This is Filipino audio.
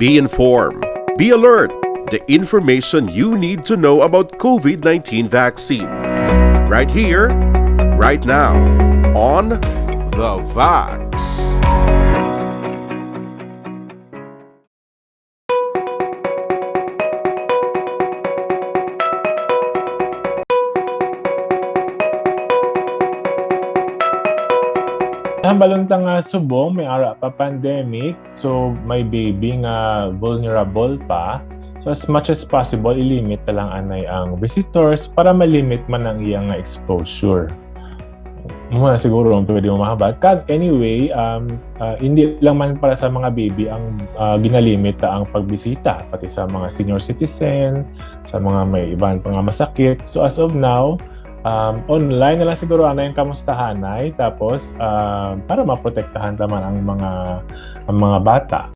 Be informed. Be alert. The information you need to know about COVID-19 vaccine. Right here, right now, on The Vax. Hambaluntang nga subong, may ara pa pandemic, so may baby nga vulnerable pa. So as much as possible, ilimit na lang anay ang visitors para malimit man ang iyang exposure. Muna siguro pwede mo mahabat. Anyway, hindi lang man para sa mga baby ang ginalimit ang pagbisita, pati sa mga senior citizen, sa mga may ibang mga masakit. So as of now, online na lang siguro ano yung kamustahanay, tapos para maprotektahan naman ang mga bata.